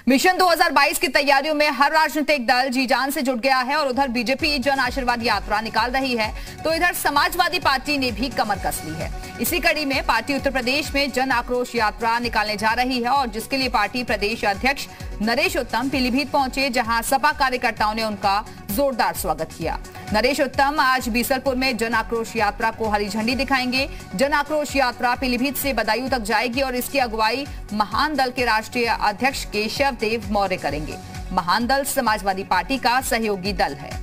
Mission 2022 की तैयारियों में हर राजनीतिक दल जी जान से जुट गया है और उधर बीजेपी जन आशीर्वाद यात्रा निकाल रही है तो इधर समाजवादी पार्टी ने भी कमर कस ली है। इसी कड़ी में पार्टी उत्तर प्रदेश में जन आक्रोश यात्रा निकालने जा रही है और जिसके लिए पार्टी प्रदेश अध्यक्ष नरेश उत्तम पीलीभीत पहुंचे, जहां सपा कार्यकर्ताओं ने उनका जोरदार स्वागत किया। नरेश उत्तम आज बीसलपुर में जन आक्रोश यात्रा को हरी झंडी दिखाएंगे। जन आक्रोश यात्रा पीलीभीत से बदायूं तक जाएगी और इसकी अगुवाई महान दल के राष्ट्रीय अध्यक्ष केशव देव मौर्य करेंगे। महान दल समाजवादी पार्टी का सहयोगी दल है।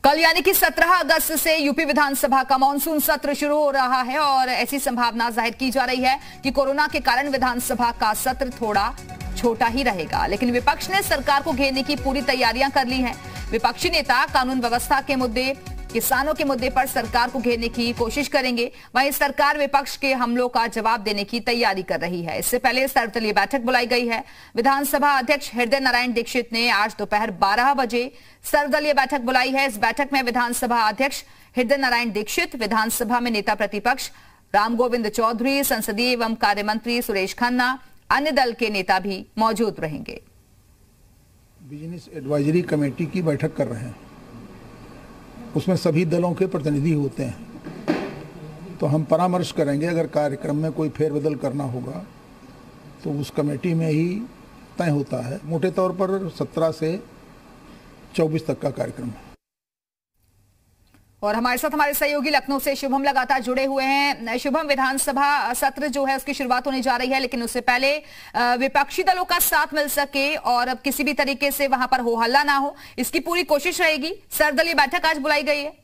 कल यानी कि 17 अगस्त से यूपी विधानसभा का मानसून सत्र शुरू हो रहा है और ऐसी संभावना जाहिर की जा रही है कि कोरोना के कारण विधानसभा का सत्र थोड़ा छोटा ही रहेगा, लेकिन विपक्ष ने सरकार को घेरने की पूरी तैयारियां कर ली हैं। विपक्षी नेता कानून व्यवस्था के मुद्दे, किसानों के मुद्दे पर सरकार को घेरने की कोशिश करेंगे। वहीं सरकार विपक्ष के हमलों का जवाब देने की तैयारी कर रही है। इससे पहले सर्वदलीय बैठक बुलाई गई है। विधानसभा अध्यक्ष हृदय नारायण दीक्षित ने आज दोपहर 12 बजे सर्वदलीय बैठक बुलाई है। इस बैठक में विधानसभा अध्यक्ष हृदय नारायण दीक्षित, विधानसभा में नेता प्रतिपक्ष राम गोविंद चौधरी, संसदीय एवं कार्य मंत्री सुरेश खन्ना, अन्य दल के नेता भी मौजूद रहेंगे। बिजनेस एडवाइजरी कमेटी की बैठक कर रहे हैं, उसमें सभी दलों के प्रतिनिधि होते हैं। तो हम परामर्श करेंगे, अगर कार्यक्रम में कोई फेरबदल करना होगा तो उस कमेटी में ही तय होता है। मोटे तौर पर 17 से 24 तक का कार्यक्रम है। और हमारे साथ हमारे सहयोगी लखनऊ से शुभम लगातार जुड़े हुए हैं। शुभम, विधानसभा सत्र जो है उसकी शुरुआत होने जा रही है, लेकिन उससे पहले विपक्षी दलों का साथ मिल सके और अब किसी भी तरीके से वहां पर हो हल्ला ना हो, इसकी पूरी कोशिश रहेगी। सर्वदलीय बैठक आज बुलाई गई है।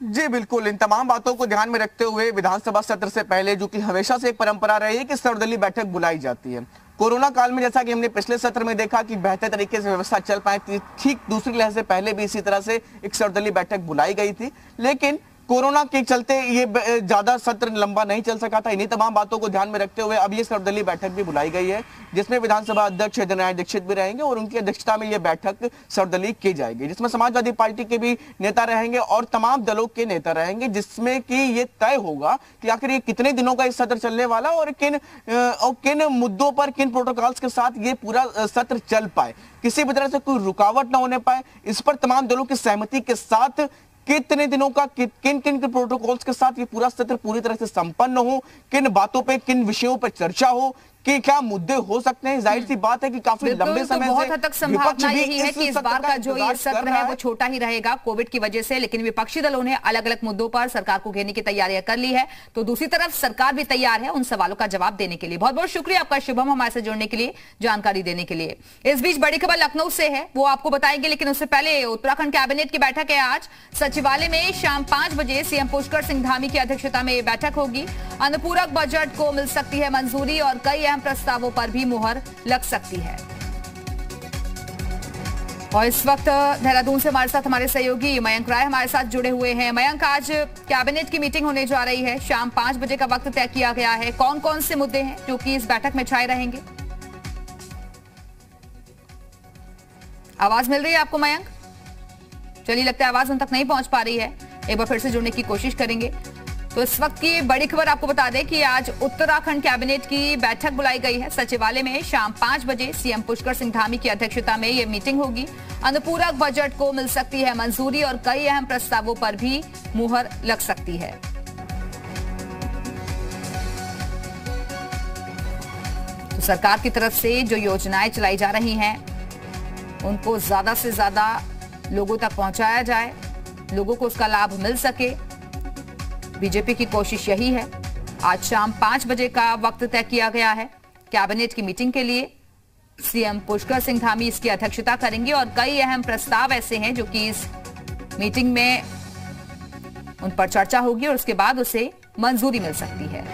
जी बिल्कुल, इन तमाम बातों को ध्यान में रखते हुए विधानसभा सत्र से पहले, जो कि हमेशा से एक परंपरा रही है कि सर्वदलीय बैठक बुलाई जाती है। कोरोना काल में जैसा कि हमने पिछले सत्र में देखा कि बेहतर तरीके से व्यवस्था चल पाई थी, ठीक दूसरी लहर से पहले भी इसी तरह से एक सर्वदलीय बैठक बुलाई गई थी, लेकिन कोरोना के चलते ये ज्यादा सत्र लंबा नहीं चल सका था। इन्हीं तमाम बातों को ध्यान में रखते हुए अब ये सर्वदलीय बैठक भी बुलाई गई है, जिसमें विधानसभा अध्यक्ष हृदय नारायण दीक्षित भी रहेंगे और उनकी अध्यक्षता में ये बैठक सर्वदलीय की जाएगी, जिसमें समाजवादी पार्टी के भी नेता रहेंगे और तमाम दलों के नेता रहेंगे, जिसमें कि ये तय होगा कि आखिर ये कितने दिनों का इस सत्र चलने वाला और किन मुद्दों पर, किन प्रोटोकॉल्स के साथ ये पूरा सत्र चल पाए, किसी भी तरह से कोई रुकावट ना होने पाए। इस पर तमाम दलों की सहमति के साथ कितने दिनों का, किन किन प्रोटोकॉल्स के साथ ये पूरा सत्र पूरी तरह से संपन्न हो, किन बातों पे, किन विषयों पर चर्चा हो, कि क्या मुद्दे हो सकते हैं। जाहिर सी बात है कि काफी लंबे समय से बहुत हद तक संभावना यही है कि इस बार का जो ये सत्र है वो छोटा ही रहेगा कोविड की वजह से, लेकिन विपक्षी दलों ने अलग अलग मुद्दों पर सरकार को घेरने की तैयारियां कर ली है, तो दूसरी तरफ सरकार भी तैयार है उन सवालों का जवाब देने के लिए। बहुत बहुत शुक्रिया आपका शुभम, हमारे साथ जुड़ने के लिए, जानकारी देने के लिए। इस बीच बड़ी खबर लखनऊ से है, वो आपको बताएंगे, लेकिन उससे पहले उत्तराखंड कैबिनेट की बैठक है आज। सचिवालय में शाम 5 बजे सीएम पुष्कर सिंह धामी की अध्यक्षता में बैठक होगी। अनुपूरक बजट को मिल सकती है मंजूरी और कई अहम प्रस्तावों पर भी मुहर लग सकती है। और इस वक्त देहरादून से हमारे साथ हमारे सहयोगी मयंक राय हमारे साथ जुड़े हुए हैं। मयंक, आज कैबिनेट की मीटिंग होने जा रही है, शाम 5 बजे का वक्त तय किया गया है। कौन कौन से मुद्दे हैं जो कि इस बैठक में छाए रहेंगे? आवाज मिल रही है आपको मयंक? चलिए, लगता है आवाज उन तक नहीं पहुंच पा रही है, एक बार फिर से जुड़ने की कोशिश करेंगे। तो इस वक्त की बड़ी खबर आपको बता दें कि आज उत्तराखंड कैबिनेट की बैठक बुलाई गई है। सचिवालय में शाम 5 बजे सीएम पुष्कर सिंह धामी की अध्यक्षता में यह मीटिंग होगी। अनुपूरक बजट को मिल सकती है मंजूरी और कई अहम प्रस्तावों पर भी मुहर लग सकती है। तो सरकार की तरफ से जो योजनाएं चलाई जा रही हैं उनको ज्यादा से ज्यादा लोगों तक पहुंचाया जाए, लोगों को उसका लाभ मिल सके, बीजेपी की कोशिश यही है। आज शाम 5 बजे का वक्त तय किया गया है कैबिनेट की मीटिंग के लिए। सीएम पुष्कर सिंह धामी इसकी अध्यक्षता करेंगे और कई अहम प्रस्ताव ऐसे हैं जो कि इस मीटिंग में उन पर चर्चा होगी और उसके बाद उसे मंजूरी मिल सकती है।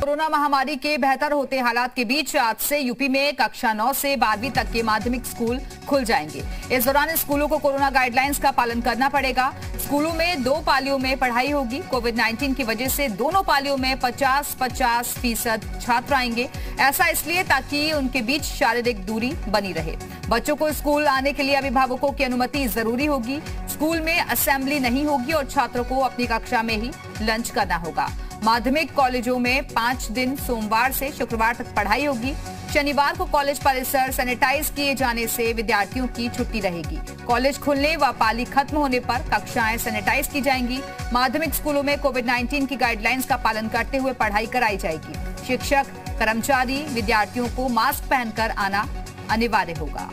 कोरोना महामारी के बेहतर होते हालात के बीच आज से यूपी में कक्षा 9 से 12वीं तक के माध्यमिक स्कूल खुल जाएंगे। इस दौरान स्कूलों को कोरोना गाइडलाइंस का पालन करना पड़ेगा। स्कूलों में 2 पालियों में पढ़ाई होगी। कोविड-19 की वजह से दोनों पालियों में 50-50% छात्र आएंगे। ऐसा इसलिए ताकि उनके बीच शारीरिक दूरी बनी रहे। बच्चों को स्कूल आने के लिए अभिभावकों की अनुमति जरूरी होगी। स्कूल में असेंबली नहीं होगी और छात्रों को अपनी कक्षा में ही लंच करना होगा। माध्यमिक कॉलेजों में 5 दिन सोमवार से शुक्रवार तक पढ़ाई होगी। शनिवार को कॉलेज परिसर सैनिटाइज किए जाने से विद्यार्थियों की छुट्टी रहेगी। कॉलेज खुलने व पाली खत्म होने पर कक्षाएं सैनिटाइज की जाएंगी। माध्यमिक स्कूलों में कोविड-19 की गाइडलाइंस का पालन करते हुए पढ़ाई कराई जाएगी। शिक्षक, कर्मचारी, विद्यार्थियों को मास्क पहनकर आना अनिवार्य होगा।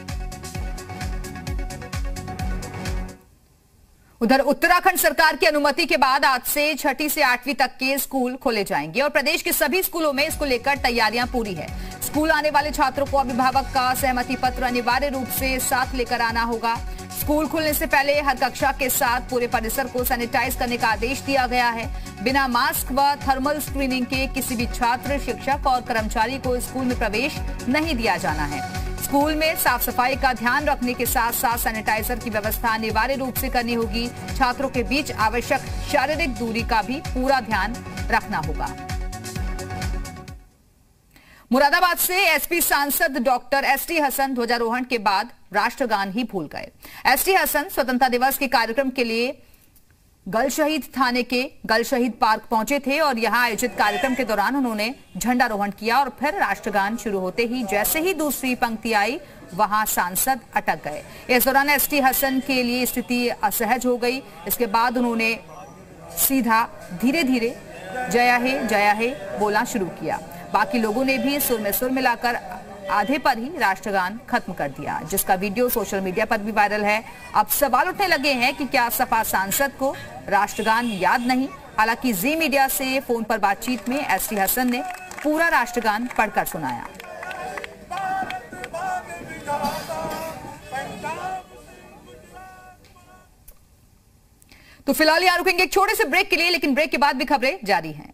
उधर उत्तराखंड सरकार की अनुमति के बाद आज से 6ठी से 8वीं तक के स्कूल खोले जाएंगे और प्रदेश के सभी स्कूलों में इसको लेकर तैयारियां पूरी है। स्कूल आने वाले छात्रों को अभिभावक का सहमति पत्र अनिवार्य रूप से साथ लेकर आना होगा। स्कूल खुलने से पहले हर कक्षा के साथ पूरे परिसर को सैनिटाइज करने का आदेश दिया गया है। बिना मास्क व थर्मल स्क्रीनिंग के किसी भी छात्र, शिक्षक और कर्मचारी को स्कूल में प्रवेश नहीं दिया जाना है। स्कूल में साफ सफाई का ध्यान रखने के साथ साथ सैनिटाइजर की व्यवस्था अनिवार्य रूप से करनी होगी। छात्रों के बीच आवश्यक शारीरिक दूरी का भी पूरा ध्यान रखना होगा। मुरादाबाद से एसपी सांसद डॉक्टर एसटी हसन ध्वजारोहण के बाद राष्ट्रगान ही भूल गए। एसटी हसन स्वतंत्रता दिवस के कार्यक्रम के लिए गल शहीद थाने के गल शहीद पार्क पहुंचे थे और यहां आयोजित कार्यक्रम के दौरान उन्होंने झंडारोहण किया और फिर राष्ट्रगान शुरू होते ही जैसे ही दूसरी पंक्ति आई वहां सांसद अटक गए। इस दौरान एसटी हसन के लिए स्थिति असहज हो गई। इसके बाद उन्होंने सीधा धीरे धीरे जया हे बोलना शुरू किया। बाकी लोगों ने भी सुर में सुर मिलाकर आधे पर ही राष्ट्रगान खत्म कर दिया, जिसका वीडियो सोशल मीडिया पर भी वायरल है। अब सवाल उठने लगे हैं कि क्या सपा सांसद को राष्ट्रगान याद नहीं। हालांकि जी मीडिया से फोन पर बातचीत में एसटी हसन ने पूरा राष्ट्रगान पढ़कर सुनाया। तो फिलहाल यहाँ रुकेंगे एक छोटे से ब्रेक के लिए, लेकिन ब्रेक के बाद भी खबरें जारी हैं।